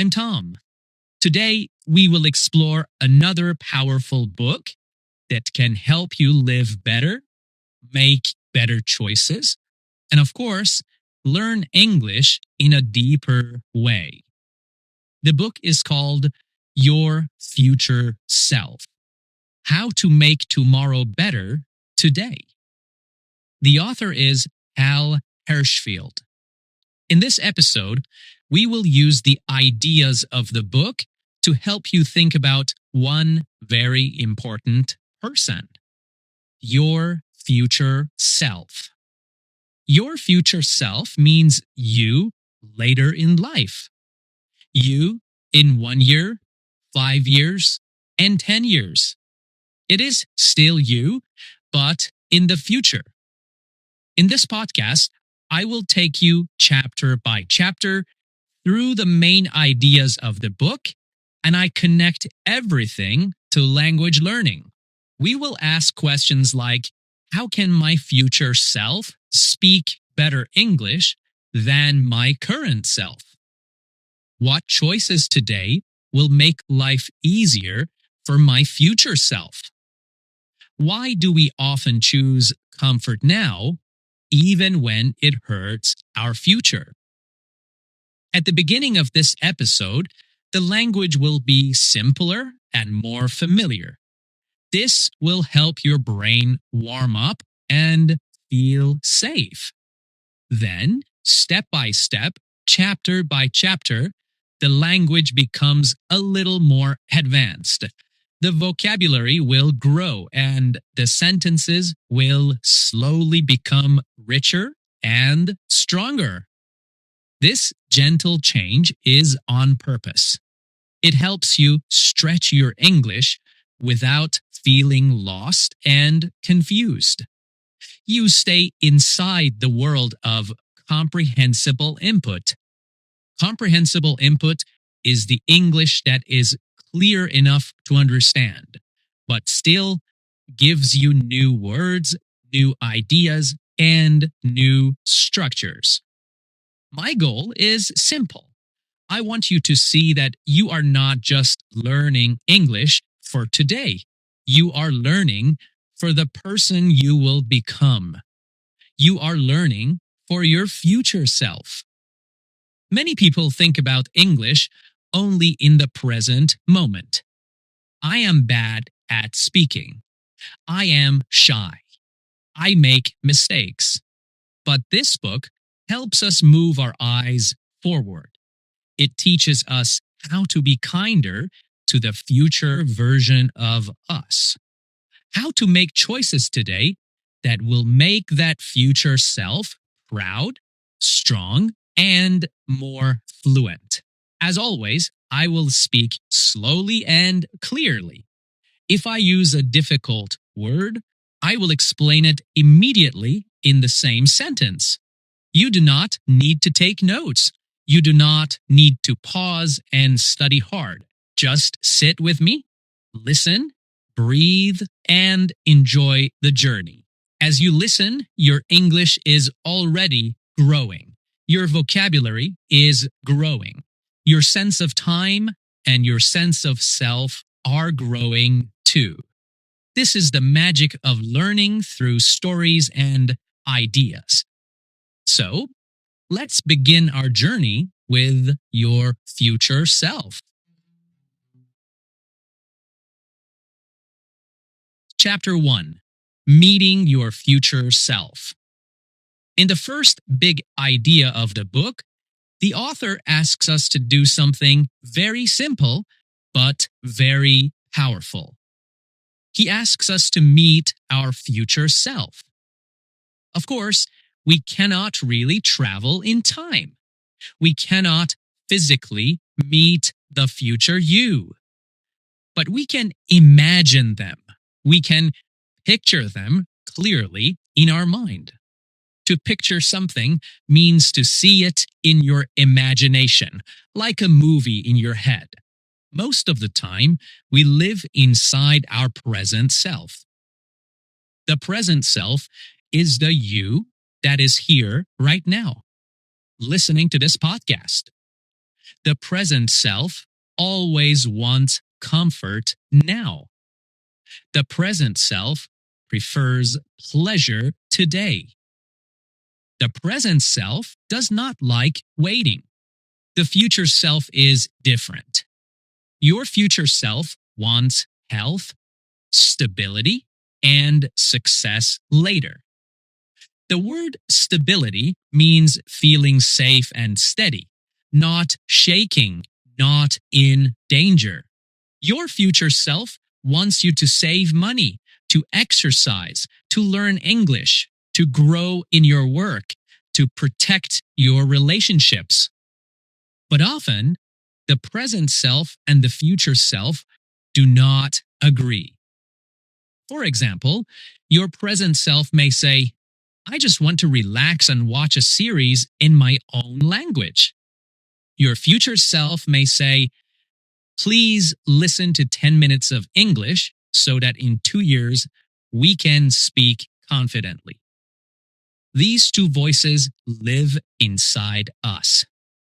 I'm Tom. Today, we will explore another powerful book that can help you live better, make better choices, and of course, learn English in a deeper way. The book is called Your Future Self: How to Make Tomorrow Better Today. The author is Hal Hershfield. In this episode, we will use the ideas of the book to help you think about one very important person: your future self. Your future self means you later in life. You in 1 year, 5 years, and 10 years. It is still you, but in the future. In this podcast, I will take you chapter by chapter through the main ideas of the book, and I connect everything to language learning. We will ask questions like, how can my future self speak better English than my current self? What choices today will make life easier for my future self? Why do we often choose comfort now, even when it hurts our future? At the beginning of this episode, the language will be simpler and more familiar. This will help your brain warm up and feel safe. Then, step by step, chapter by chapter, the language becomes a little more advanced. The vocabulary will grow and the sentences will slowly become richer and stronger. This gentle change is on purpose. It helps you stretch your English without feeling lost and confused. You stay inside the world of comprehensible input. Comprehensible input is the English that is clear enough to understand, but still gives you new words, new ideas, and new structures. My goal is simple. I want you to see that you are not just learning English for today. You are learning for the person you will become. You are learning for your future self. Many people think about English only in the present moment. I am bad at speaking. I am shy. I make mistakes. But this book helps us move our eyes forward. It teaches us how to be kinder to the future version of us. How to make choices today that will make that future self proud, strong, and more fluent. As always, I will speak slowly and clearly. If I use a difficult word, I will explain it immediately in the same sentence. You do not need to take notes. You do not need to pause and study hard. Just sit with me, listen, breathe, and enjoy the journey. As you listen, your English is already growing. Your vocabulary is growing. Your sense of time and your sense of self are growing too. This is the magic of learning through stories and ideas. So, let's begin our journey with your future self. Chapter 1: Meeting Your Future Self. In the first big idea of the book, the author asks us to do something very simple but very powerful. He asks us to meet our future self. Of course, we cannot really travel in time. We cannot physically meet the future you. But we can imagine them. We can picture them clearly in our mind. To picture something means to see it in your imagination, like a movie in your head. Most of the time, we live inside our present self. The present self is the you that is here right now, listening to this podcast. The present self always wants comfort now. The present self prefers pleasure today. The present self does not like waiting. The future self is different. Your future self wants health, stability, and success later. The word stability means feeling safe and steady, not shaking, not in danger. Your future self wants you to save money, to exercise, to learn English, to grow in your work, to protect your relationships. But often, the present self and the future self do not agree. For example, your present self may say, I just want to relax and watch a series in my own language. Your future self may say, please listen to 10 minutes of English so that in 2 years we can speak confidently. These two voices live inside us.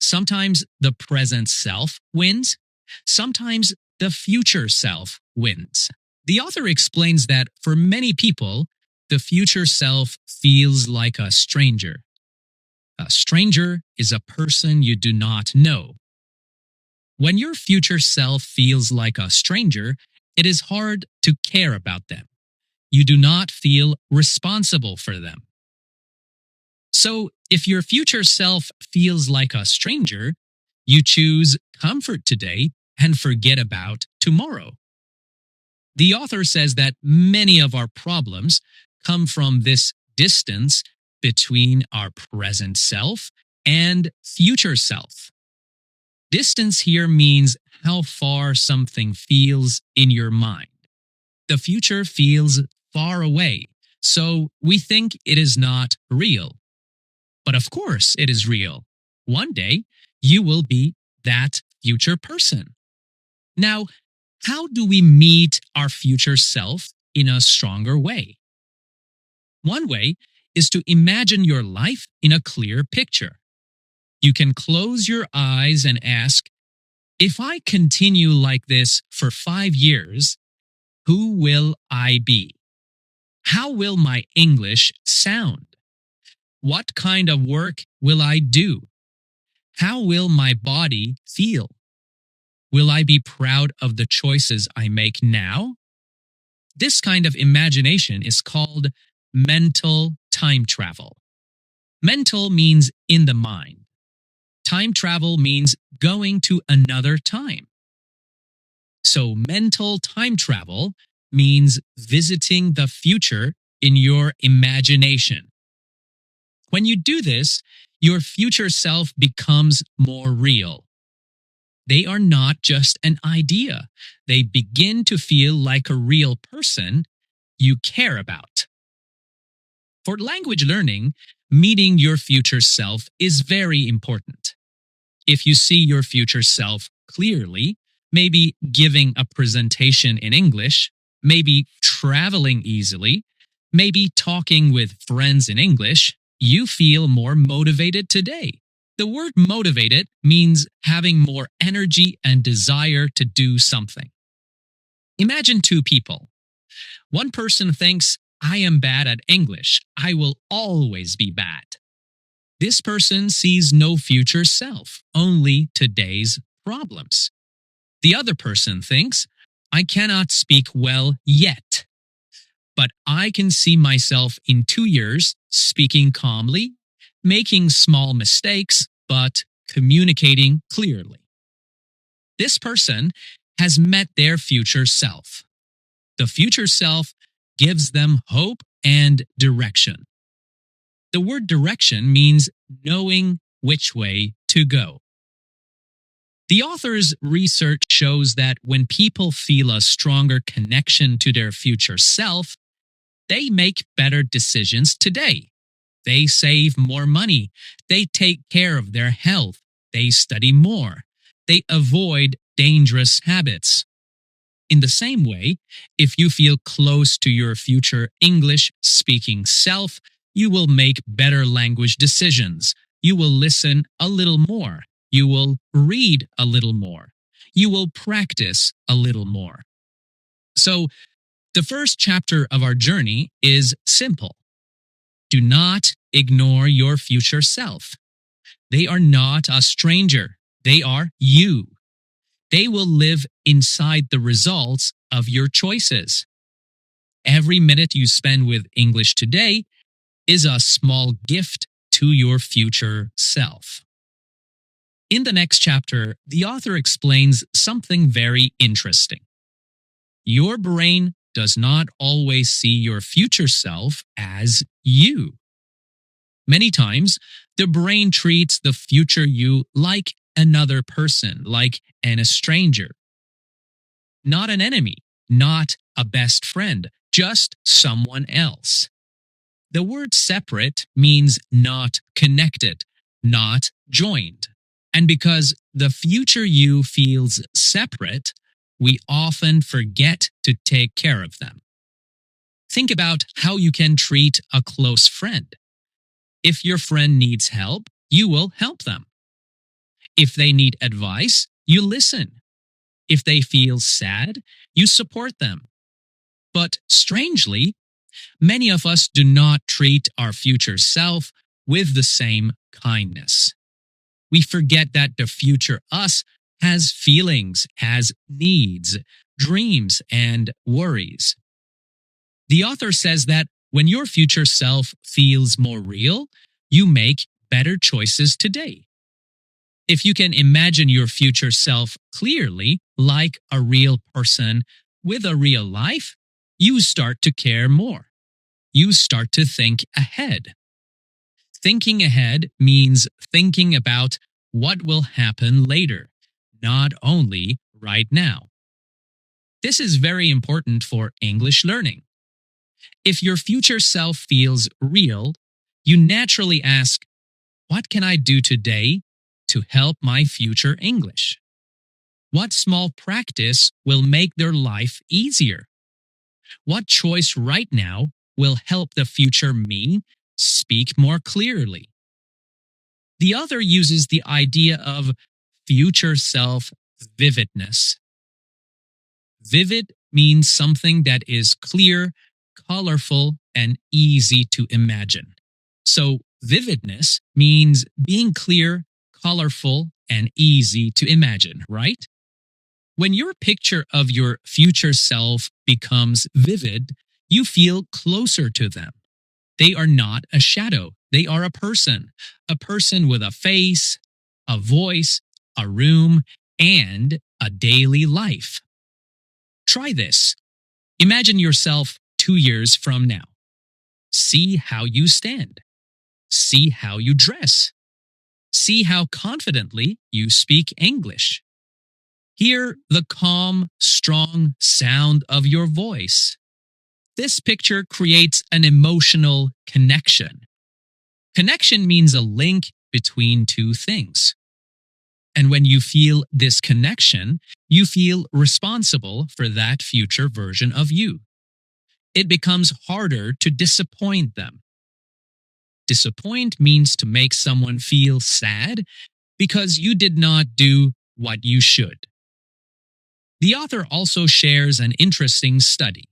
Sometimes the present self wins, sometimes the future self wins. The author explains that for many people, the future self feels like a stranger. A stranger is a person you do not know. When your future self feels like a stranger, it is hard to care about them. You do not feel responsible for them. So, if your future self feels like a stranger, you choose comfort today and forget about tomorrow. The author says that many of our problems come from this distance between our present self and future self. Distance here means how far something feels in your mind. The future feels far away, so we think it is not real. But of course, it is real. One day, you will be that future person. Now, how do we meet our future self in a stronger way? One way is to imagine your life in a clear picture. You can close your eyes and ask, if I continue like this for 5 years, who will I be? How will my English sound? What kind of work will I do? How will my body feel? Will I be proud of the choices I make now? This kind of imagination is called mental time travel. Mental means in the mind. Time travel means going to another time. So mental time travel means visiting the future in your imagination. When you do this, your future self becomes more real. They are not just an idea. They begin to feel like a real person you care about. For language learning, meeting your future self is very important. If you see your future self clearly, maybe giving a presentation in English, maybe traveling easily, maybe talking with friends in English, you feel more motivated today. The word motivated means having more energy and desire to do something. Imagine two people. One person thinks, I am bad at English. I will always be bad. This person sees no future self, only today's problems. The other person thinks, I cannot speak well yet, but I can see myself in 2 years speaking calmly, making small mistakes, but communicating clearly. This person has met their future self. The future self gives them hope and direction. The word direction means knowing which way to go. The author's research shows that when people feel a stronger connection to their future self, they make better decisions today. They save more money. They take care of their health. They study more. They avoid dangerous habits. In the same way, if you feel close to your future English speaking self, you will make better language decisions. You will listen a little more. You will read a little more. You will practice a little more. So, the first chapter of our journey is simple. Do not ignore your future self. They are not a stranger. They are you. They will live inside the results of your choices. Every minute you spend with English today is a small gift to your future self. In the next chapter, the author explains something very interesting. Your brain does not always see your future self as you. Many times, the brain treats the future you like another person, like a stranger. Not an enemy, not a best friend, just someone else. The word separate means not connected, not joined. And because the future you feels separate, we often forget to take care of them. Think about how you can treat a close friend. If your friend needs help, you will help them. If they need advice, you listen. If they feel sad, you support them. But strangely, many of us do not treat our future self with the same kindness. We forget that the future us has feelings, has needs, dreams, and worries. The author says that when your future self feels more real, you make better choices today. If you can imagine your future self clearly, like a real person with a real life, you start to care more. You start to think ahead. Thinking ahead means thinking about what will happen later, not only right now. This is very important for English learning. If your future self feels real, you naturally ask, what can I do today to help my future English? What small practice will make their life easier? What choice right now will help the future me speak more clearly? The author uses the idea of future self vividness. Vivid means something that is clear, colorful, and easy to imagine. So, vividness means being clear, colorful, and easy to imagine, right? When your picture of your future self becomes vivid, you feel closer to them. They are not a shadow, they are a person with a face, a voice, a room, and a daily life. Try this. Imagine yourself 2 years from now. See how you stand. See how you dress. See how confidently you speak English. Hear the calm, strong sound of your voice. This picture creates an emotional connection. Connection means a link between two things. And when you feel this connection, you feel responsible for that future version of you. It becomes harder to disappoint them. Disappoint means to make someone feel sad because you did not do what you should. The author also shares an interesting study.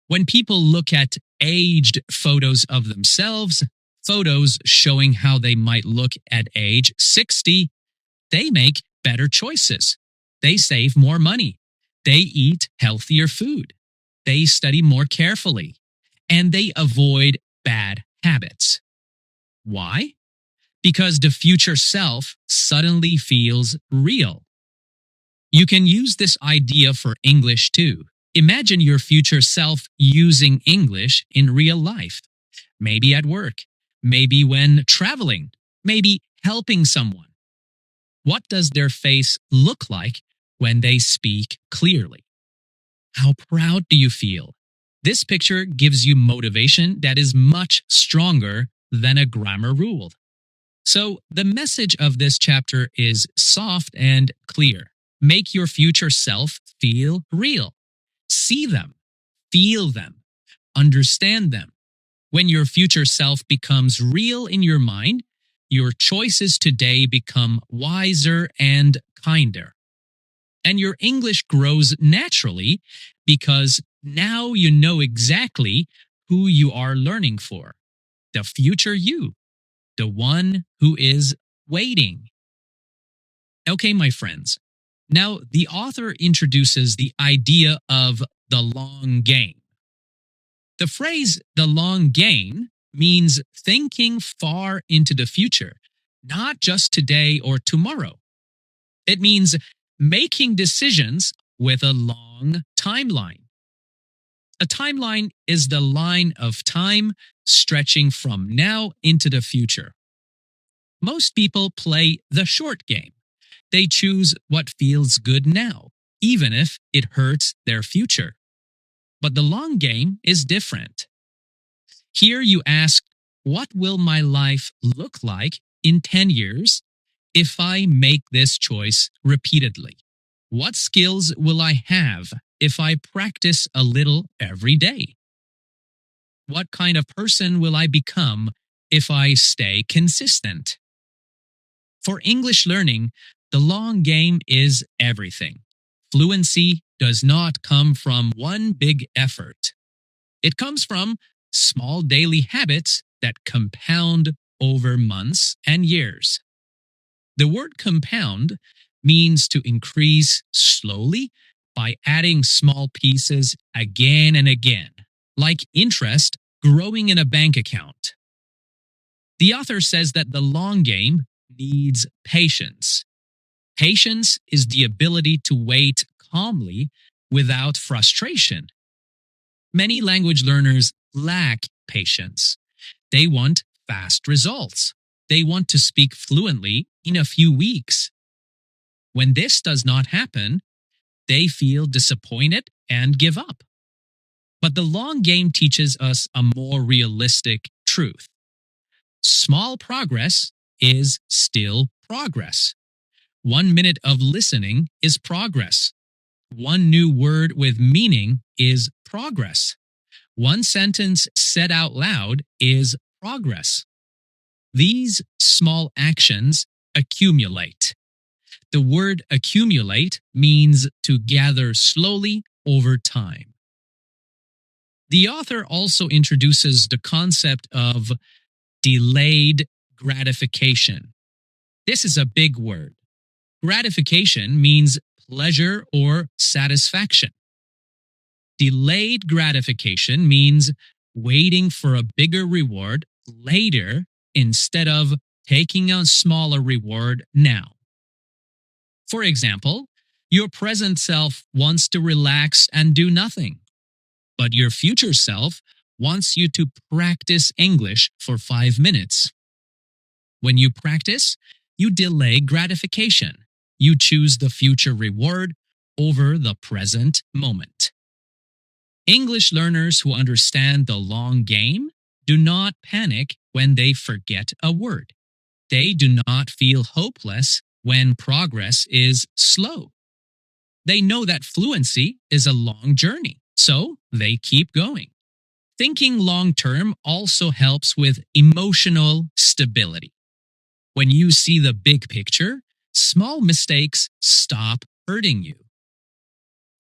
When people look at aged photos of themselves, photos showing how they might look at age 60, they make better choices. They save more money. They eat healthier food. They study more carefully. And they avoid bad habits. Why? Because the future self suddenly feels real. You can use this idea for English too. Imagine your future self using English in real life. Maybe at work, maybe when traveling, maybe helping someone. What does their face look like when they speak clearly? How proud do you feel? This picture gives you motivation that is much stronger than a grammar rule. So, the message of this chapter is soft and clear. Make your future self feel real. See them, feel them, understand them. When your future self becomes real in your mind, your choices today become wiser and kinder. And your English grows naturally because now you know exactly who you are learning for, the future you, the one who is waiting. Okay, my friends. Now, the author introduces the idea of the long game. The phrase the long game means thinking far into the future, not just today or tomorrow. It means making decisions with a long timeline. A timeline is the line of time stretching from now into the future. Most people play the short game. They choose what feels good now, even if it hurts their future. But the long game is different. Here you ask, what will my life look like in 10 years if I make this choice repeatedly? What skills will I have if I practice a little every day? What kind of person will I become if I stay consistent? For English learning, the long game is everything. Fluency does not come from one big effort. It comes from small daily habits that compound over months and years. The word compound means to increase slowly by adding small pieces again and again, like interest growing in a bank account. The author says that the long game needs patience. Patience is the ability to wait calmly without frustration. Many language learners lack patience. They want fast results. They want to speak fluently in a few weeks. When this does not happen, they feel disappointed and give up. But the long game teaches us a more realistic truth. Small progress is still progress. 1 minute of listening is progress. One new word with meaning is progress. One sentence said out loud is progress. These small actions accumulate. The word accumulate means to gather slowly over time. The author also introduces the concept of delayed gratification. This is a big word. Gratification means pleasure or satisfaction. Delayed gratification means waiting for a bigger reward later instead of taking a smaller reward now. For example, your present self wants to relax and do nothing, but your future self wants you to practice English for 5 minutes. When you practice, you delay gratification. You choose the future reward over the present moment. English learners who understand the long game do not panic when they forget a word. They do not feel hopeless when progress is slow. They know that fluency is a long journey, so they keep going. Thinking long term also helps with emotional stability. When you see the big picture, small mistakes stop hurting you.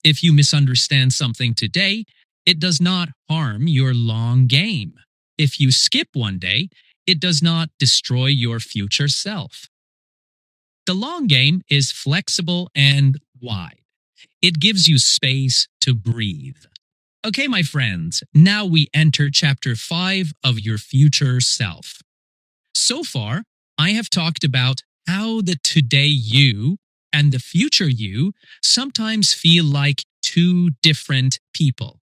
If you misunderstand something today, it does not harm your long game. If you skip one day, it does not destroy your future self. The long game is flexible and wide. It gives you space to breathe. Okay, my friends, now we enter chapter 5 of your future self. So far, I have talked about how the today you and the future you sometimes feel like two different people.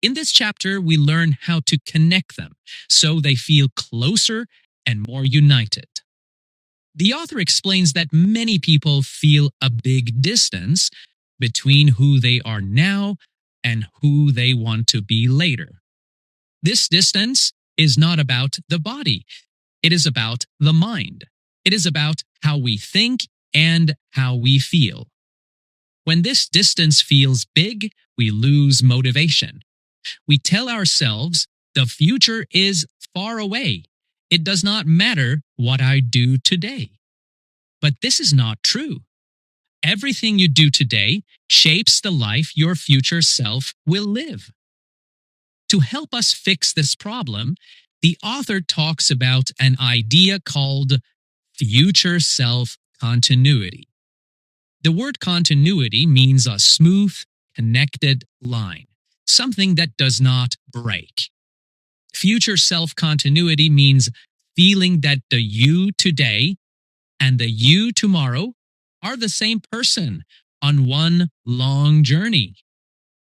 In this chapter, we learn how to connect them so they feel closer and more united. The author explains that many people feel a big distance between who they are now and who they want to be later. This distance is not about the body. It is about the mind. It is about how we think and how we feel. When this distance feels big, we lose motivation. We tell ourselves the future is far away It does not matter what I do today. But this is not true. Everything you do today shapes the life your future self will live. To help us fix this problem, the author talks about an idea called future self continuity. The word continuity means a smooth, connected line, something that does not break. Future self continuity means feeling that the you today and the you tomorrow are the same person on one long journey.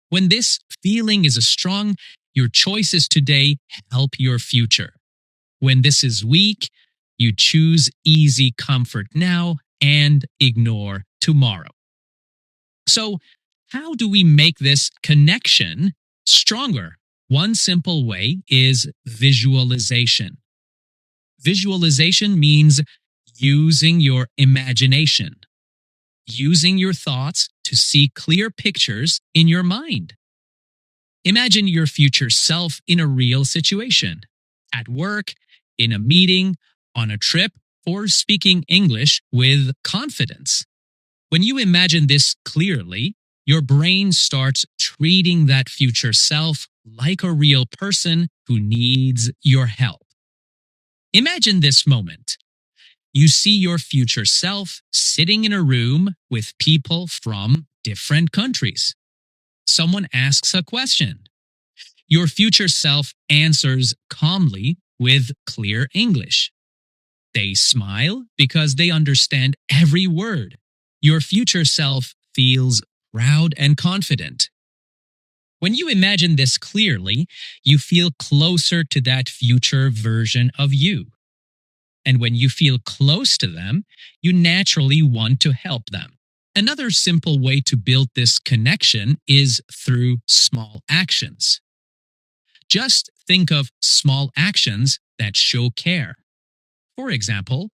When this feeling is strong, your choices today help your future. When this is weak, you choose easy comfort now and ignore tomorrow. So, how do we make this connection stronger? One simple way is visualization. Visualization means using your imagination, using your thoughts to see clear pictures in your mind. Imagine your future self in a real situation, at work, in a meeting, on a trip, or speaking English with confidence. When you imagine this clearly, your brain starts treating that future self like a real person who needs your help. Imagine this moment. You see your future self sitting in a room with people from different countries. Someone asks a question. Your future self answers calmly with clear English. They smile because they understand every word. Your future self feels proud and confident. When you imagine this clearly, you feel closer to that future version of you. And when you feel close to them, you naturally want to help them. Another simple way to build this connection is through small actions. Just think of small actions that show care. For example,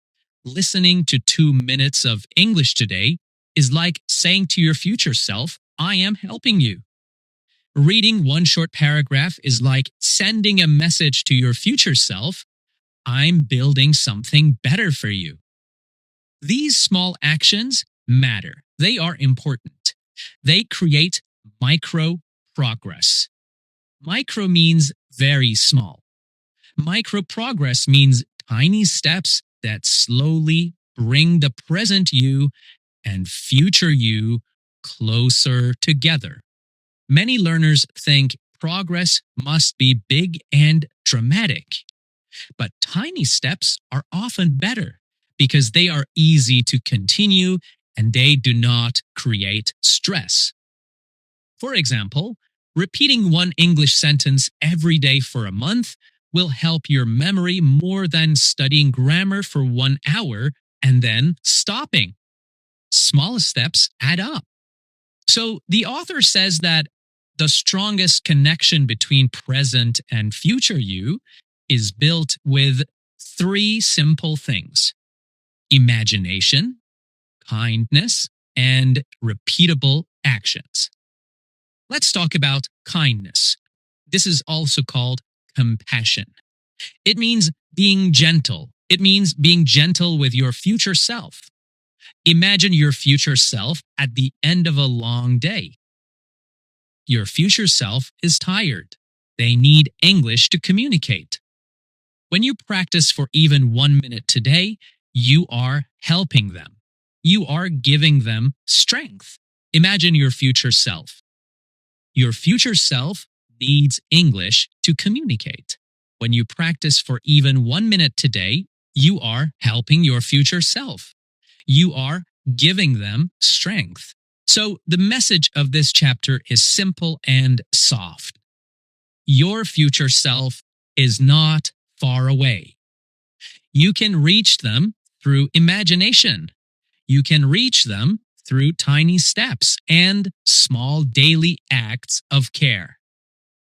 listening to 2 minutes of English today is like saying to your future self, I am helping you. Reading one short paragraph is like sending a message to your future self, I'm building something better for you. These small actions matter. They are important. They create micro progress. Micro means very small. Micro progress means tiny steps that slowly bring the present you and future you closer together. Many learners think progress must be big and dramatic, but tiny steps are often better because they are easy to continue and they do not create stress. For example, repeating one English sentence every day for a month will help your memory more than studying grammar for 1 hour and then stopping. Small steps add up. So the author says that the strongest connection between present and future you is built with 3 simple things: imagination, kindness, and repeatable actions. Let's talk about kindness. This is also called compassion. It means being gentle. It means being gentle with your future self. Imagine your future self at the end of a long day. Your future self is tired. They need English to communicate. When you practice for even 1 minute today, you are helping them. You are giving them strength. Imagine your future self. Your future self needs English to communicate. When you practice for even 1 minute today, you are helping your future self. You are giving them strength. So the message of this chapter is simple and soft. Your future self is not far away. You can reach them through imagination. You can reach them through tiny steps and small daily acts of care.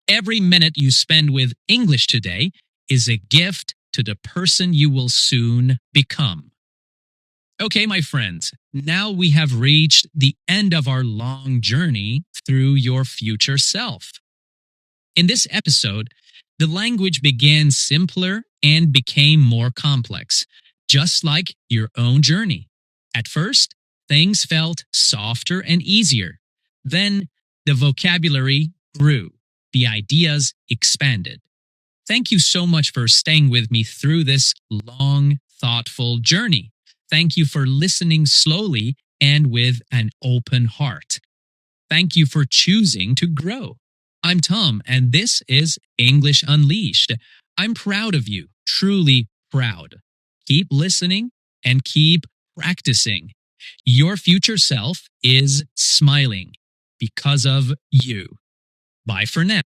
Every minute you spend with English today is a gift to the person you will soon become. Okay, my friends, now we have reached the end of our long journey through your future self. In this episode, The language began simpler and became more complex, just like your own journey. At first, things felt softer and easier. Then, the vocabulary grew, the ideas expanded. Thank you so much for staying with me through this long, thoughtful journey. Thank you for listening slowly and with an open heart. Thank you for choosing to grow. I'm Tom, and this is English Unleashed. I'm proud of you, truly proud. Keep listening and keep practicing. Your future self is smiling because of you. Bye for now.